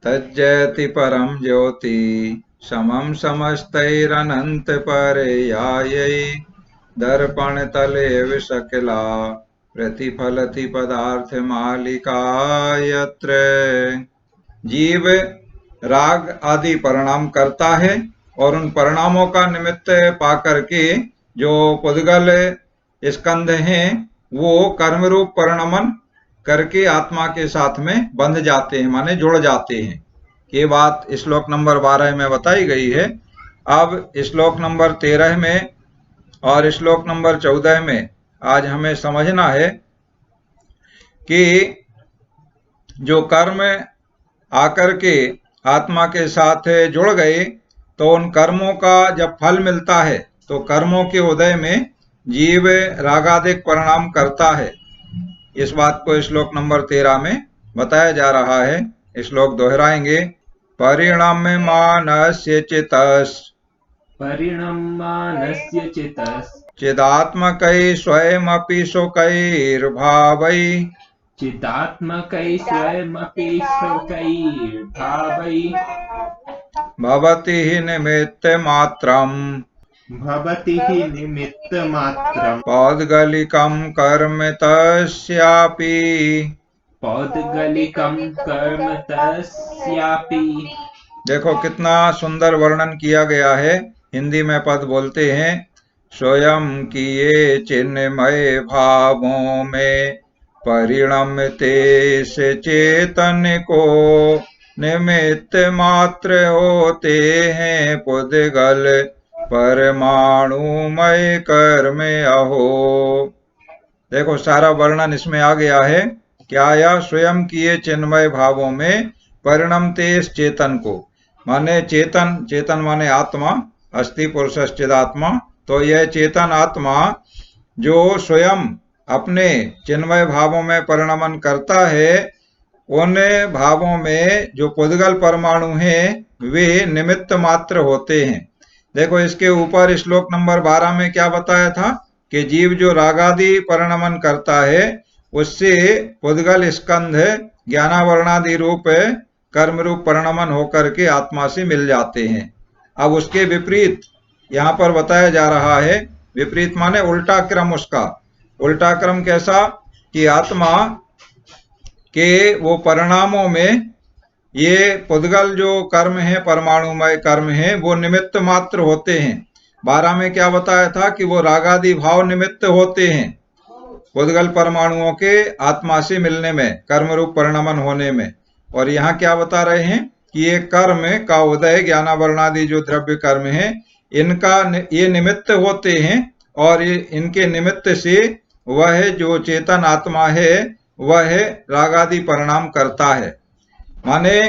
तज्जयति परम ज्योति समम समस्तैरनंत पर्यायै दर्पण तले विशकला प्रतिफलति पदार्थ मालिका यत्र। जीव राग आदि परिणाम करता है और उन परिणामों का निमित्त पाकर के जो पुद्गल स्कंध हैं वो कर्म रूप परिणमन करके आत्मा के साथ में बंध जाते हैं, माने जुड़ जाते हैं। ये बात श्लोक नंबर 12 में बताई गई है। अब श्लोक नंबर 13 में और श्लोक नंबर 14 में आज हमें समझना है कि जो कर्म आकर के आत्मा के साथ जुड़ गए तो उन कर्मों का जब फल मिलता है तो कर्मों के उदय में जीव रागादिक परिणाम करता है। इस बात को श्लोक नंबर 13 में बताया जा रहा है। श्लोक दोहराएंगे। परिणम्यमानस्य चित्तस् परिणम्यमानस्य चित्तस् चिदात्मकै स्वयमपि सुखैर्भावै चिदात्मकै स्वयमपि सुखैर्भावै भवति हि निमित्तमात्रम् भवति हि निमित्तमात्रम् पौद्गलिकं कर्म तस्यापि। पौद्गलिकं कर्म तस्यापि। देखो कितना सुंदर वर्णन किया गया है। हिंदी में पद बोलते हैं, स्वयं किए चिन्मय भावों में परिणमते से चेतन को निमित्त मात्र होते हैं पुद्गल परमाणुमय कर्म अहो। देखो सारा वर्णन इसमें आ गया है। क्या आया? स्वयं किए चिन्मय भावों में परिणमते चेतन को, माने चेतन, चेतन माने आत्मा, अस्थि पुरुष चिदात्मा। तो यह चेतन आत्मा जो स्वयं अपने चिन्मय भावों में परिणमन करता है, उन भावों में जो पुद्गल परमाणु हैं वे निमित्त मात्र होते हैं। देखो इसके ऊपर श्लोक नंबर 12 में क्या बताया था कि जीव जो रागादि परिणमन करता है उससे पुद्गल स्कंध ज्ञानावरणादि रूप कर्म रूप परिणमन होकर के आत्मा से मिल जाते हैं। अब उसके विपरीत यहाँ पर बताया जा रहा है। विपरीत माने उल्टा क्रम। उसका उल्टा क्रम कैसा कि आत्मा के वो परिणामों में ये पुद्गल जो कर्म है, परमाणुमय कर्म है, वो निमित्त मात्र होते हैं। 12 में क्या बताया था कि वो रागादि भाव निमित्त होते हैं पुद्गल परमाणुओं के आत्मा से मिलने में, कर्म रूप परिणमन होने में। और यहाँ क्या बता रहे हैं कि ये कर्म का उदय, ज्ञानावरणादि जो द्रव्य कर्म है, इनका ये निमित्त होते हैं और ये इनके निमित्त से वह जो चेतन आत्मा है वह रागादि परिणाम करता है। माने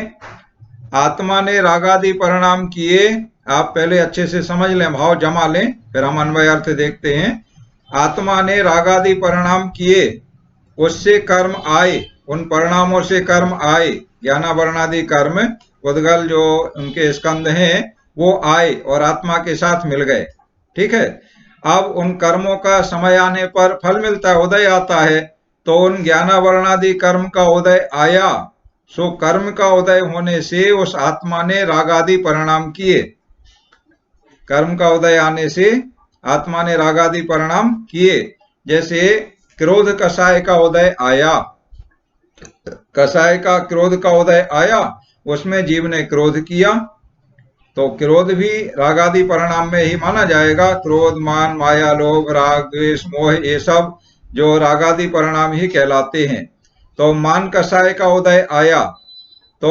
आत्मा ने रागादि परिणाम किए। आप पहले अच्छे से समझ लें, भाव जमा लें, फिर हम अन्वय अर्थ देखते हैं। आत्मा ने रागादि परिणाम किए, उससे कर्म आए, उन परिणामों से कर्म आए, ज्ञानावरणादि कर्म पुद्गल जो उनके स्कंध हैं वो आए और आत्मा के साथ मिल गए। ठीक है। अब उन कर्मों का समय आने पर फल मिलता है, उदय आता है। तो उन ज्ञानावरणादि कर्म का उदय आया, सो कर्म का उदय होने से उस आत्मा ने रागादि परिणाम किए। कर्म का उदय आने से आत्मा ने रागादि परिणाम किए। जैसे क्रोध कषाय का उदय आया, कषाय का क्रोध का उदय आया, उसमें जीव ने क्रोध किया, तो क्रोध भी रागादि परिणाम में ही माना जाएगा। क्रोध, मान, माया, लोभ, राग, द्वेष, मोह, ये सब जो रागादि परिणाम ही कहलाते हैं। तो मान कषाय का उदय आया तो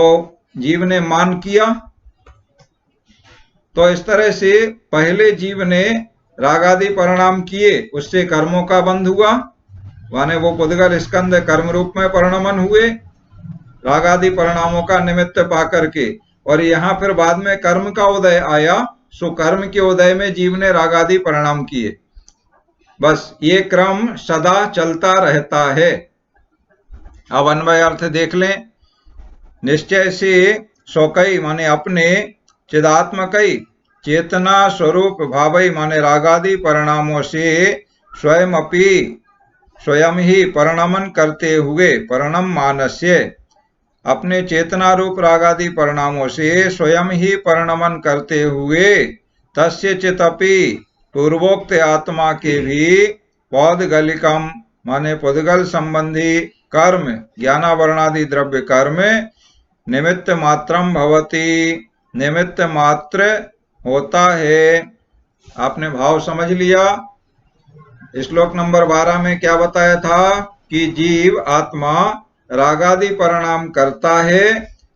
जीव ने मान किया। तो इस तरह से पहले जीव ने रागादि परिणाम किए, उससे कर्मों का बंध हुआ, माने वो पुद्गल स्कंध कर्म रूप में परिणमन हुए रागादि परिणामों का निमित्त पाकर के। और यहाँ फिर बाद में कर्म का उदय आया, सो कर्म के उदय में जीव ने रागादि परिणाम किए। बस ये क्रम सदा चलता रहता है। अब अन्वय अर्थ देख लें। निश्चय से स्वकई माने अपने, चिदात्मकई चेतना स्वरूप भावई माने रागादि परिणामों से स्वयं अपि स्वयं ही परिणमन करते हुए परिणम मानस्य अपने चेतना रूप रागादि परिणामों से स्वयं ही परिणमन करते हुए तस्य चितपि पूर्वोक्त आत्मा के भी पौदगलिकम माने पुद्गल संबंधी कर्म ज्ञानावरणादि द्रव्य कर्म निमित्त मात्रम भवति, निमित्त मात्र होता है। आपने भाव समझ लिया। श्लोक नंबर 12 में क्या बताया था कि जीव आत्मा रागादि परिणाम करता है,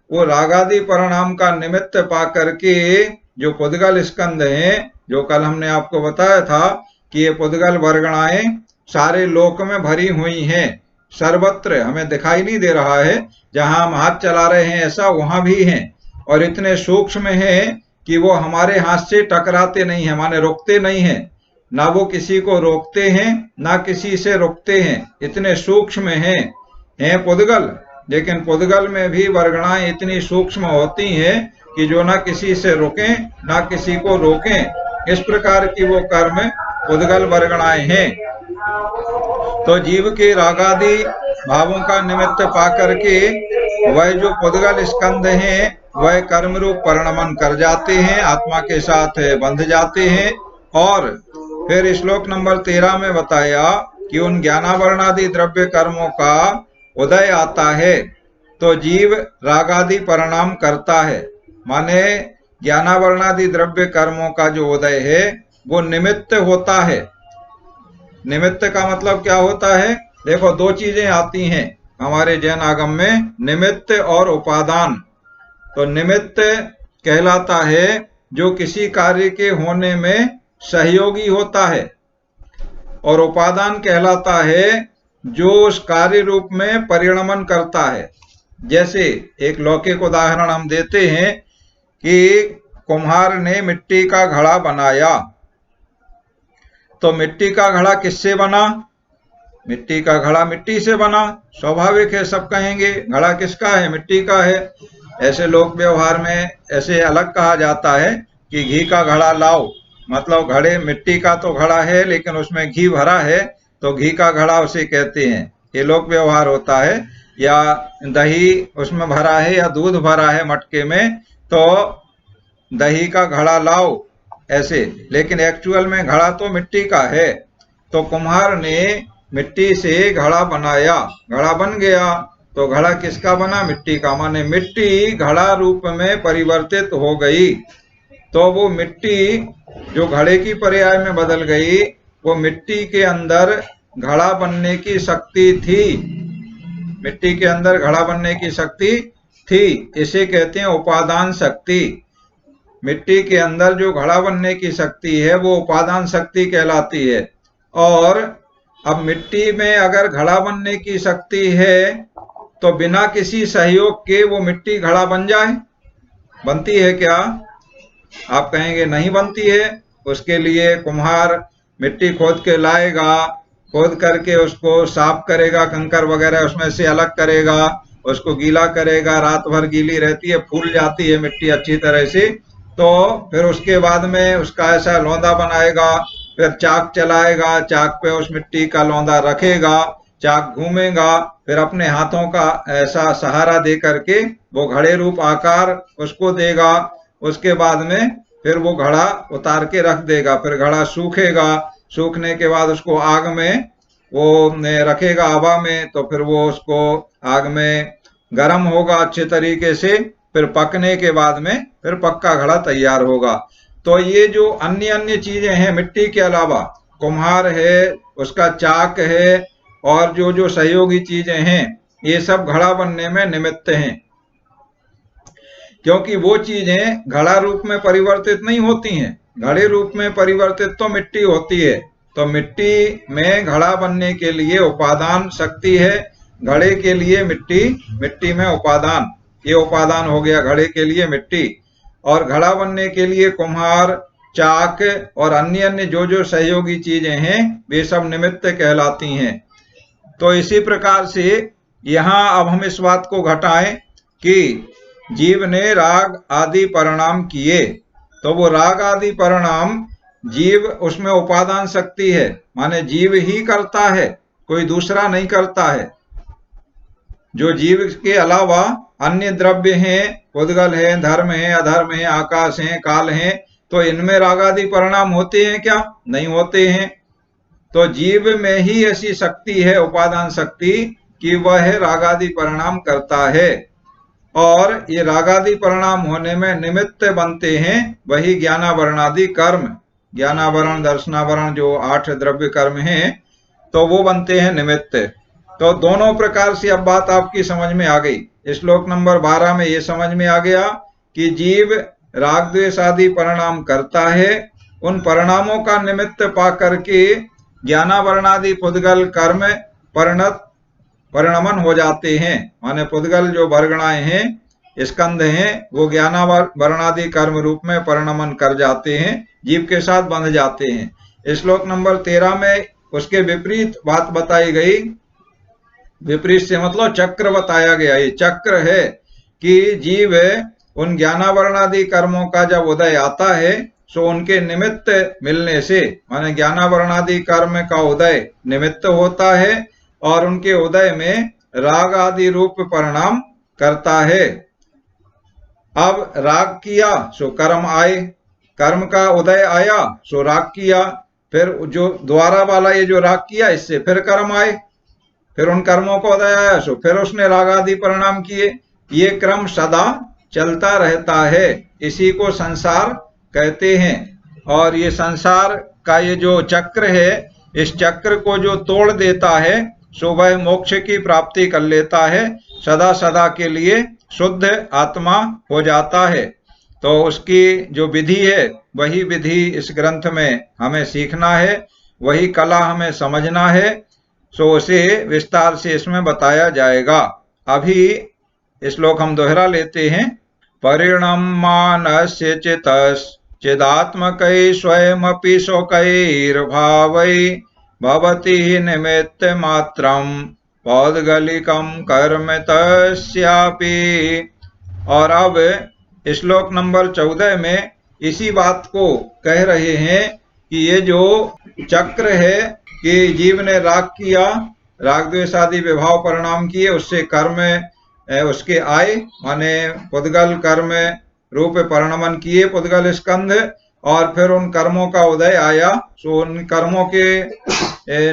वो रागादि परिणाम का निमित्त पा करके जो पुद्गल स्कंद हैं, जो कल हमने आपको बताया था कि ये पुद्गल वर्गणाएं सारे लोक में भरी हुई हैं, सर्वत्र हमें दिखाई नहीं दे रहा है, जहां हम हाथ चला रहे हैं ऐसा वहां भी हैं, और इतने सूक्ष्म हैं कि वो हमारे हाथ से टकराते नहीं है, माने रुकते नहीं है, ना वो किसी को रोकते हैं ना किसी से रुकते हैं, इतने सूक्ष्म हैं पुद्गल। लेकिन पुद्गल में भी वर्गणाएं इतनी सूक्ष्म होती हैं कि जो ना किसी से रुकें ना किसी को रोकें, इस प्रकार की वो कर्म पुद्गल वर्गणाएं हैं। तो जीव के रागादि भावों का निमित्त पा करके वह जो पुद्गल स्कंद हैं वह कर्म रूप परिणमन कर जाते हैं, आत्मा के साथ बंध जाते हैं। और फिर श्लोक नंबर 13 में बताया कि उन ज्ञानावरणादि द्रव्य कर्मों का उदय आता है तो जीव रागादि परिणाम करता है, माने ज्ञानावरणादि द्रव्य कर्मों का जो उदय है वो निमित्त होता है। निमित्त का मतलब क्या होता है? देखो, दो चीजें आती हैं हमारे जैन आगम में, निमित्त और उपादान। तो निमित्त कहलाता है जो किसी कार्य के होने में सहयोगी होता है, और उपादान कहलाता है जो उस कार्य रूप में परिणमन करता है। जैसे एक लौकिक उदाहरण हम देते हैं कि कुम्हार ने मिट्टी का घड़ा बनाया, तो मिट्टी का घड़ा किससे बना? मिट्टी का घड़ा मिट्टी से बना, स्वाभाविक है, सब कहेंगे घड़ा किसका है? मिट्टी का है। ऐसे लोक व्यवहार में ऐसे अलग कहा जाता है कि घी का घड़ा लाओ, मतलब घड़े मिट्टी का तो घड़ा है लेकिन उसमें घी भरा है तो घी का घड़ा उसे कहते हैं, ये लोक व्यवहार होता है। या दही उसमें भरा है या दूध भरा है मटके में तो दही का घड़ा लाओ, ऐसे। लेकिन एक्चुअल में घड़ा तो मिट्टी का है। तो कुम्हार ने मिट्टी से घड़ा बनाया, घड़ा बन गया, तो घड़ा किसका बना? मिट्टी का, माने मिट्टी घड़ा रूप में परिवर्तित हो गई। तो वो मिट्टी जो घड़े की पर्याय में बदल गई, वो मिट्टी के अंदर घड़ा बनने की शक्ति थी, मिट्टी के अंदर घड़ा बनने की शक्ति थी, इसे कहते हैं उपादान शक्ति। मिट्टी के अंदर जो घड़ा बनने की शक्ति है वो उपादान शक्ति कहलाती है। और अब मिट्टी में अगर घड़ा बनने की शक्ति है तो बिना किसी सहयोग के वो मिट्टी घड़ा बन जाए? बनती है क्या? आप कहेंगे नहीं बनती है। उसके लिए कुम्हार मिट्टी खोद के लाएगा, खोद करके उसको साफ करेगा, कंकर वगैरह उसमें से अलग करेगा, उसको गीला करेगा, रात भर गीली रहती है, फूल जाती है मिट्टी अच्छी तरह से। तो फिर उसके बाद में उसका ऐसा लौंदा बनाएगा, फिर चाक चलाएगा, चाक पे उस मिट्टी का लौंदा रखेगा, चाक घूमेगा, फिर अपने हाथों का ऐसा सहारा दे करके वो घड़े रूप आकार उसको देगा। उसके बाद में फिर वो घड़ा उतार के रख देगा, फिर घड़ा सूखेगा, सूखने के बाद उसको आग में वो रखेगा, हवा में, तो फिर वो उसको आग में गर्म होगा अच्छे तरीके से, फिर पकने के बाद में फिर पक्का घड़ा तैयार होगा। तो ये जो अन्य अन्य चीजें हैं मिट्टी के अलावा, कुम्हार है, उसका चाक है, और जो जो सहयोगी चीजें हैं, ये सब घड़ा बनने में निमित्त हैं, क्योंकि वो चीजें घड़ा रूप में परिवर्तित नहीं होती हैं। घड़े रूप में परिवर्तित तो मिट्टी होती है। तो मिट्टी में घड़ा बनने के लिए उपादान शक्ति है, घड़े के लिए मिट्टी, मिट्टी में उपादान, ये उपादान हो गया घड़े के लिए मिट्टी। और घड़ा बनने के लिए कुम्हार, चाक और अन्य अन्य जो जो सहयोगी चीजें हैं वे सब निमित्त कहलाती हैं। तो इसी प्रकार से यहाँ अब हम इस बात को घटाएं कि जीव ने राग आदि परिणाम किए, तो वो राग आदि परिणाम जीव, उसमें उपादान शक्ति है, माने जीव ही करता है, कोई दूसरा नहीं करता है। जो जीव के अलावा अन्य द्रव्य हैं, उद्गल है, धर्म है, अधर्म है, आकाश है, काल है, तो इनमें राग आदि परिणाम होते हैं क्या? नहीं होते हैं। तो जीव में ही ऐसी शक्ति है, उपादान शक्ति, कि वह राग आदि परिणाम करता है। और ये रागादि परिणाम होने में निमित्त बनते हैं वही ज्ञानावरणादि कर्म। ज्ञानावरण, दर्शनावरण जो 8 द्रव्य कर्म हैं, तो वो बनते हैं निमित्त। तो दोनों प्रकार से अब बात आपकी समझ में आ गई। श्लोक नंबर 12 में ये समझ में आ गया कि जीव राग द्वेष आदि परिणाम करता है, उन परिणामों का निमित्त पा करके ज्ञानावरणादि पुद्गल कर्म परिणमन हो जाते हैं। माने पुद्गल जो वर्गणाएं हैं, स्कंध हैं, वो ज्ञानावरणादि कर्म रूप में परिणमन कर जाते हैं, जीव के साथ बंध जाते हैं। श्लोक नंबर 13 में उसके विपरीत बात बताई गई। विपरीत से मतलब चक्र बताया गया। ये चक्र है कि जीव उन ज्ञानावरणादि कर्मों का जब उदय आता है, सो उनके निमित्त मिलने से, माने ज्ञानावरणादि कर्म का उदय निमित्त होता है और उनके उदय में राग आदि रूप परिणाम करता है। अब राग किया सो कर्म आए, कर्म का उदय आया सो राग किया, फिर जो द्वारा वाला ये जो राग किया, इससे फिर कर्म आए, फिर उन कर्मों को उदय आया सो फिर उसने राग आदि परिणाम किए। ये क्रम सदा चलता रहता है, इसी को संसार कहते हैं। और ये संसार का ये जो चक्र है, इस चक्र को जो तोड़ देता है सो वह मोक्ष की प्राप्ति कर लेता है, सदा सदा के लिए शुद्ध आत्मा हो जाता है। तो उसकी जो विधि है, वही विधि इस ग्रंथ में हमें सीखना है, वही कला हमें समझना है। सो उसे विस्तार से इसमें बताया जाएगा। अभी श्लोक हम दोहरा लेते हैं। परिणमानस्य चिदात्मकै स्वयमपि शोकैर्भावै भवति निमित्त मात्रम पौद्गलिकम कर्म तस्यापि। और अब श्लोक नंबर 14 में इसी बात को कह रहे हैं कि ये जो चक्र है कि जीव ने राग किया, राग द्वेष आदि विभाव परिणाम किए, उससे कर्म उसके आए, माने पुद्गल कर्म रूप परिणमन किए, पुद्गल स्कंध, और फिर उन कर्मों का उदय आया। सो उन कर्मों के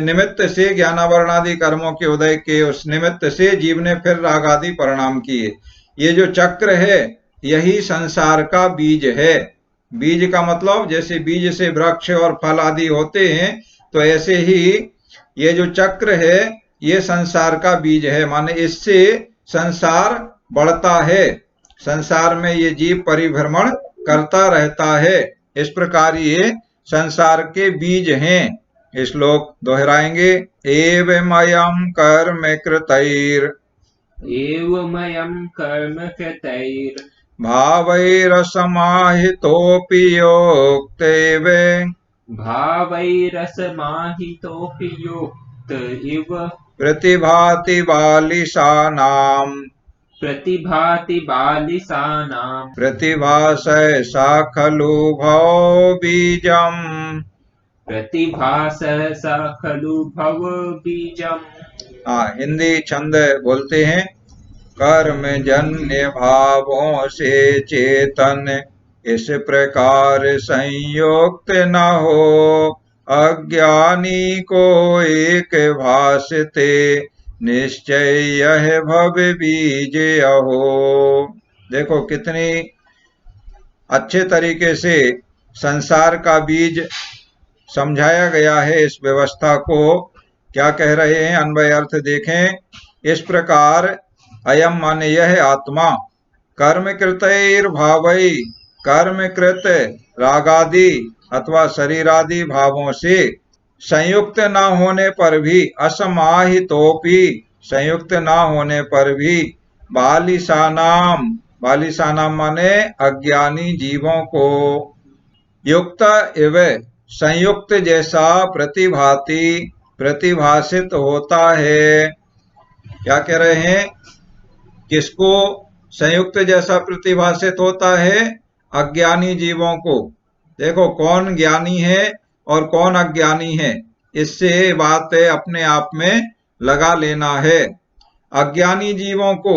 निमित्त से, ज्ञानावरणादि कर्मों के उदय के उस निमित्त से जीव ने फिर राग आदि परिणाम किए। ये जो चक्र है, यही संसार का बीज है। बीज का मतलब जैसे बीज से वृक्ष और फल आदि होते हैं, तो ऐसे ही ये जो चक्र है, ये संसार का बीज है। माने इससे संसार बढ़ता है, संसार में ये जीव परिभ्रमण करता रहता है। इस प्रकार ये संसार के बीज हैं। श्लोक दोहराएंगे। एवमयं कर्म कृतैर् भावैरसमाहितोऽपि योक्त इव प्रतिभाति बालिशानाम् प्रतिभासय सा खलु भव बीजम्। हिंदी छंद बोलते हैं। कर्म जन्य भावों से चेतन इस प्रकार संयुक्त न हो, अज्ञानी को एक भासते निश्चय यह भव बीज अहो। देखो कितनी अच्छे तरीके से संसार का बीज समझाया गया है। इस व्यवस्था को क्या कह रहे हैं, अन्वय अर्थ देखें। इस प्रकार अयम माने यह आत्मा, कर्म कृतैर भावै, कर्म कृत रागादि अथवा शरीरादि भावों से संयुक्त न होने पर भी, असमाहितोपि संयुक्त न होने पर भी, बालिशानाम, बालिशानाम माने अज्ञानी जीवों को, युक्त इव संयुक्त जैसा प्रतिभाति प्रतिभासित होता है। क्या कह रहे हैं, किसको संयुक्त जैसा प्रतिभासित होता है? अज्ञानी जीवों को। देखो कौन ज्ञानी है और कौन अज्ञानी है, इससे बात अपने आप में लगा लेना है। अज्ञानी जीवों को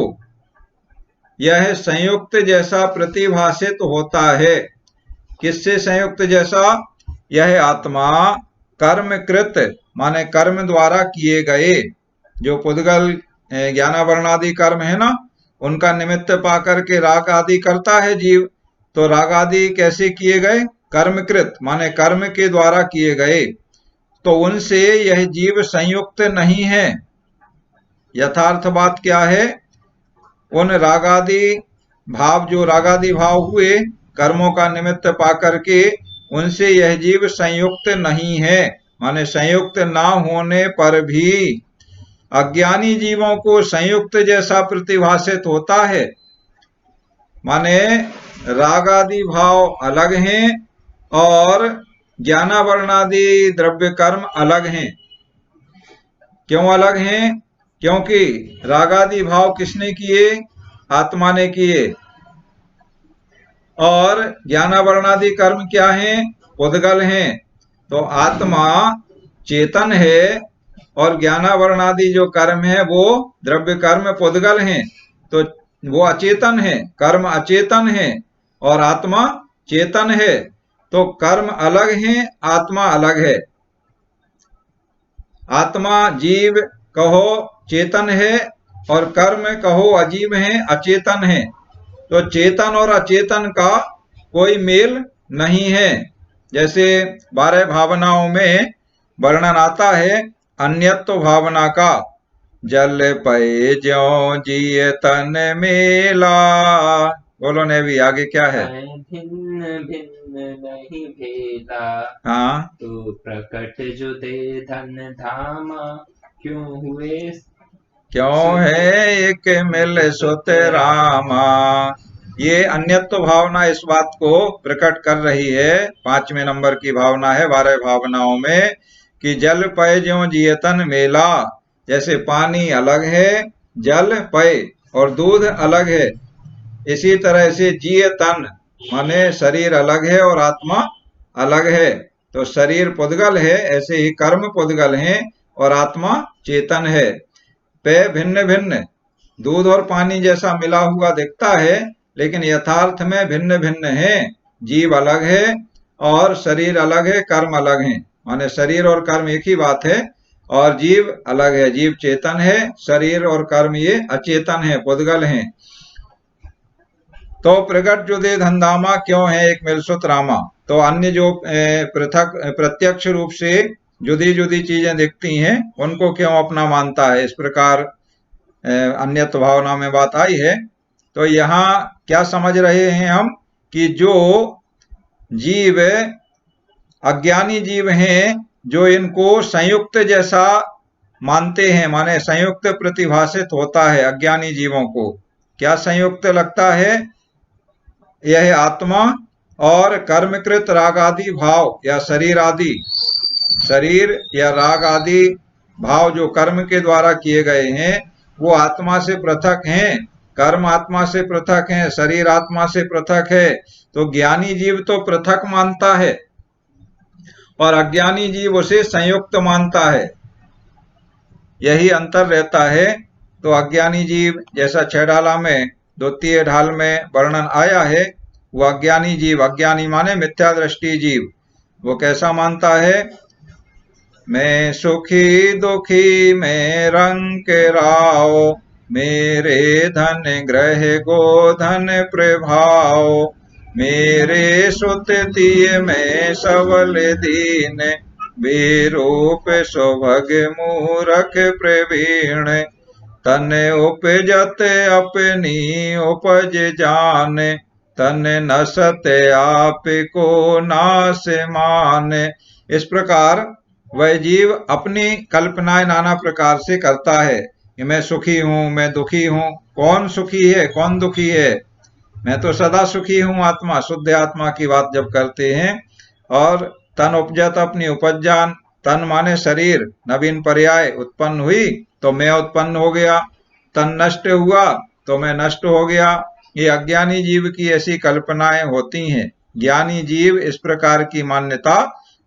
यह संयुक्त जैसा प्रतिभासित होता है। किससे संयुक्त जैसा? यह आत्मा कर्मकृत माने कर्म द्वारा किए गए जो पुद्गल ज्ञानावरणादि कर्म है ना, उनका निमित्त पाकर के राग आदि करता है जीव। तो राग आदि कैसे किए गए? कर्मकृत माने कर्म के द्वारा किए गए। तो उनसे यह जीव संयुक्त नहीं है। यथार्थ बात क्या है? उन रागादि भाव जो रागादि भाव हुए कर्मों का निमित्त पाकर के, उनसे यह जीव संयुक्त नहीं है। माने संयुक्त ना होने पर भी अज्ञानी जीवों को संयुक्त जैसा प्रतिभासित होता है। माने रागादि भाव अलग हैं और ज्ञानावरणादि द्रव्य कर्म अलग हैं। क्यों अलग हैं? क्योंकि रागादि भाव किसने किए? आत्मा ने किए। और ज्ञानावरणादि कर्म क्या हैं? पुद्गल हैं। तो आत्मा चेतन है और ज्ञानावरणादि जो कर्म है वो द्रव्य कर्म पुद्गल हैं। तो वो अचेतन है, कर्म अचेतन है और आत्मा चेतन है। तो कर्म अलग हैं, आत्मा अलग है। आत्मा जीव कहो चेतन है और कर्म कहो अजीव है, अचेतन है। तो चेतन और अचेतन का कोई मेल नहीं है। जैसे 12 भावनाओं में वर्णन आता है अन्यत्व भावना का। जल पय ज्यों जिय तन मेला। बोलो ने भी आगे क्या है? भिन्न भिन्न नहीं भेदा। हाँ, तो प्रकट जुदे धन धामा। क्यों हुए क्यों है एक मिल सुत रामा। ये अन्यत्व भावना इस बात को प्रकट कर रही है। 5वें नंबर की भावना है 12 भावनाओं में कि जल पय ज्यों जियतन मेला। जैसे पानी अलग है, जल पय और दूध अलग है, इसी तरह से जियतन माने शरीर अलग है और आत्मा अलग है। तो शरीर पुद्गल है, ऐसे ही कर्म पुद्गल हैं और आत्मा चेतन है। पेय भिन्न भिन्न, दूध और पानी जैसा मिला हुआ दिखता है, लेकिन यथार्थ में भिन्न भिन्न है। जीव अलग है और शरीर अलग है, कर्म अलग है। माने शरीर और कर्म एक ही बात है और जीव अलग है। जीव चेतन है, शरीर और कर्म ये अचेतन है, पुद्गल हैं। तो प्रकट जुदे धंधामा क्यों है एक मिलसुत रामा। तो अन्य जो पृथक प्रत्यक्ष रूप से जुदी जुदी चीजें दिखती हैं उनको क्यों अपना मानता है। इस प्रकार अन्यत्व भावना में बात आई है। तो यहाँ क्या समझ रहे हैं हम कि जो जीव अज्ञानी जीव हैं जो इनको संयुक्त जैसा मानते हैं, माने संयुक्त प्रतिभासित होता है अज्ञानी जीवों को। क्या संयुक्त लगता है? यह आत्मा और कर्मकृत राग आदि भाव या शरीर आदि, शरीर या राग आदि भाव जो कर्म के द्वारा किए गए हैं वो आत्मा से पृथक हैं। कर्म आत्मा से पृथक हैं, शरीर आत्मा से पृथक है। तो ज्ञानी जीव तो पृथक मानता है और अज्ञानी जीव उसे संयुक्त मानता है। यही अंतर रहता है। तो अज्ञानी जीव जैसा 6 ढाला में द्वितीय ढाल में वर्णन आया है, वो अज्ञानी जीव, अज्ञानी माने मिथ्या दृष्टि जीव, वो कैसा मानता है? मैं सुखी दुखी मैं रंग राव, मेरे धन ग्रह गोधन प्रभाव, मेरे सुत दिए मैं सबल दीन, बेरूप सुभग मूरख प्रवीण, तन उपजत अपनी उपज जान, तन नसत आप को नास मान। इस प्रकार वह जीव अपनी कल्पनाएं नाना प्रकार से करता है कि मैं सुखी हूं, मैं दुखी हूं। कौन सुखी है, कौन दुखी है? मैं तो सदा सुखी हूं। आत्मा, शुद्ध आत्मा की बात जब करते हैं। और तन उपजत अपनी उपज जान, तन माने शरीर, नवीन पर्याय उत्पन्न हुई तो मैं उत्पन्न हो गया, तन नष्ट हुआ तो मैं नष्ट हो गया। ये अज्ञानी जीव की ऐसी कल्पनाएं होती हैं। ज्ञानी जीव इस प्रकार की मान्यता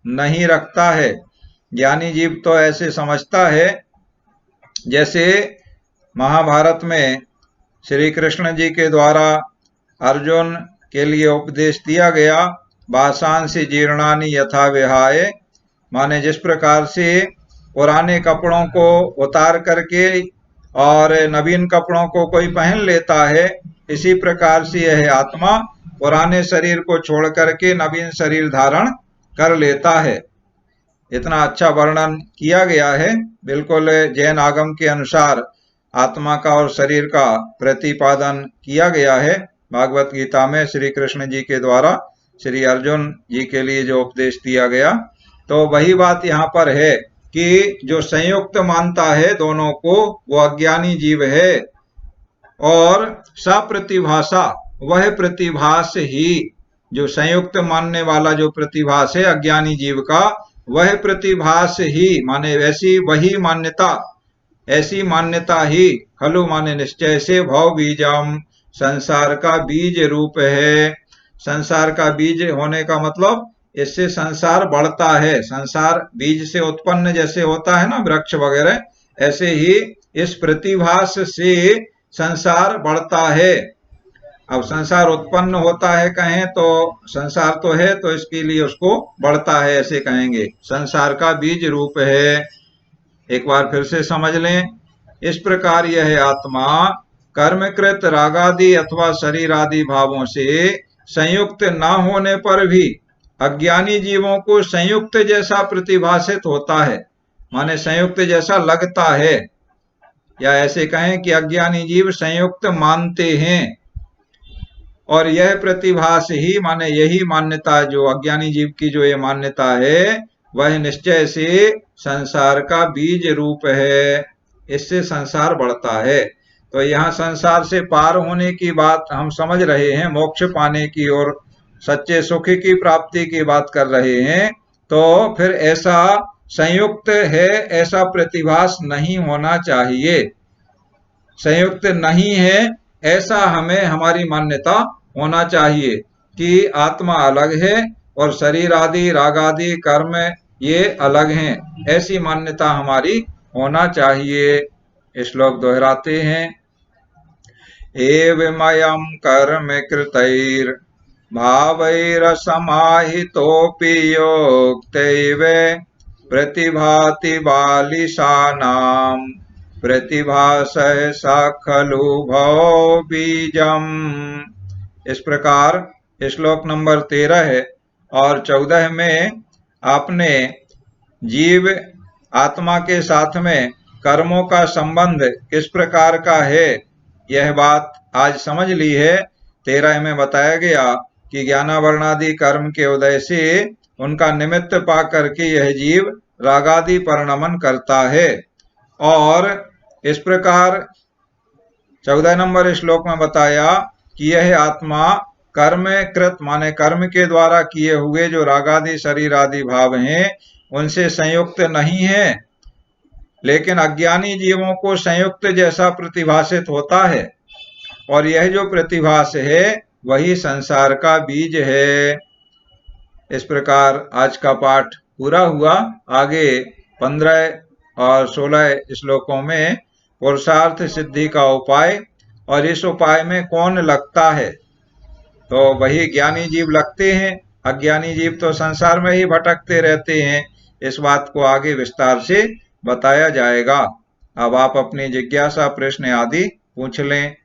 नहीं रखता है। ज्ञानी जीव तो ऐसे समझता है जैसे महाभारत में श्री कृष्ण जी के द्वारा अर्जुन के लिए उपदेश दिया गया, वासांसि जीर्णानि यथा विहाय, माने जिस प्रकार से पुराने कपड़ों को उतार करके और नवीन कपड़ों को कोई पहन लेता है, इसी प्रकार से यह आत्मा पुराने शरीर को छोड़ करके नवीन शरीर धारण कर लेता है। इतना अच्छा वर्णन किया गया है, बिल्कुल जैन आगम के अनुसार आत्मा का और शरीर का प्रतिपादन किया गया है। भागवत गीता में श्री कृष्ण जी के द्वारा श्री अर्जुन जी के लिए जो उपदेश दिया गया, तो वही बात यहाँ पर है कि जो संयुक्त मानता है दोनों को, वो अज्ञानी जीव है, और सप्रतिभासा, वह प्रतिभास ही, जो संयुक्त मानने वाला जो प्रतिभास है अज्ञानी जीव का, वह प्रतिभास ही माने वैसी वही मान्यता, ऐसी मान्यता ही खलु माने निश्चय से भव बीजम, संसार का बीज रूप है। संसार का बीज होने का मतलब इससे संसार बढ़ता है। संसार बीज से उत्पन्न जैसे होता है ना वृक्ष वगैरह, ऐसे ही इस प्रतिभास से संसार बढ़ता है। अब संसार उत्पन्न होता है कहें तो संसार तो है, तो इसके लिए उसको बढ़ता है ऐसे कहेंगे, संसार का बीज रूप है। एक बार फिर से समझ लें, इस प्रकार यह आत्मा कर्मकृत रागादि अथवा शरीर आदि भावों से संयुक्त न होने पर भी अज्ञानी जीवों को संयुक्त जैसा प्रतिभासित होता है, माने संयुक्त जैसा लगता है, या ऐसे कहें कि अज्ञानी जीव संयुक्त मानते हैं। और यह प्रतिभास ही माने यही मान्यता, जो अज्ञानी जीव की जो ये मान्यता है, वह निश्चय से संसार का बीज रूप है, इससे संसार बढ़ता है। तो यहाँ संसार से पार होने की बात हम समझ रहे हैं, मोक्ष पाने की और सच्चे सुख की प्राप्ति की बात कर रहे हैं, तो फिर ऐसा संयुक्त है ऐसा प्रतिभास नहीं होना चाहिए। संयुक्त नहीं है ऐसा हमें हमारी मान्यता होना चाहिए कि आत्मा अलग है और शरीर आदि राग आदि कर्म ये अलग हैं, ऐसी मान्यता हमारी होना चाहिए। श्लोक दोहराते हैं, एवमयं कर्म कृतैर् भावैरसमाहितोऽपि योक्तैव प्रतिभाति बालिशानां प्रतिभासः सा खलु भव बीजम। इस प्रकार श्लोक नंबर 13 है और 14 में आपने जीव आत्मा के साथ में कर्मों का संबंध किस प्रकार का है, यह बात आज समझ ली है। 13 में बताया गया कि ज्ञानावरणादि कर्म के उदय से उनका निमित्त पा करके यह जीव रागादि परिणमन करता है। और इस प्रकार 14 नंबर श्लोक में बताया कि यह आत्मा कर्म कृत माने कर्म के द्वारा किए हुए जो रागादि शरीर आदि भाव हैं उनसे संयुक्त नहीं है, लेकिन अज्ञानी जीवों को संयुक्त जैसा प्रतिभासित होता है, और यह जो प्रतिभास है वही संसार का बीज है। इस प्रकार आज का पाठ पूरा हुआ। आगे 15 और 16 श्लोकों में पुरुषार्थ सिद्धि का उपाय, और इस उपाय में कौन लगता है, तो वही ज्ञानी जीव लगते हैं। अज्ञानी जीव तो संसार में ही भटकते रहते हैं। इस बात को आगे विस्तार से बताया जाएगा। अब आप अपनी जिज्ञासा प्रश्न आदि पूछ लें।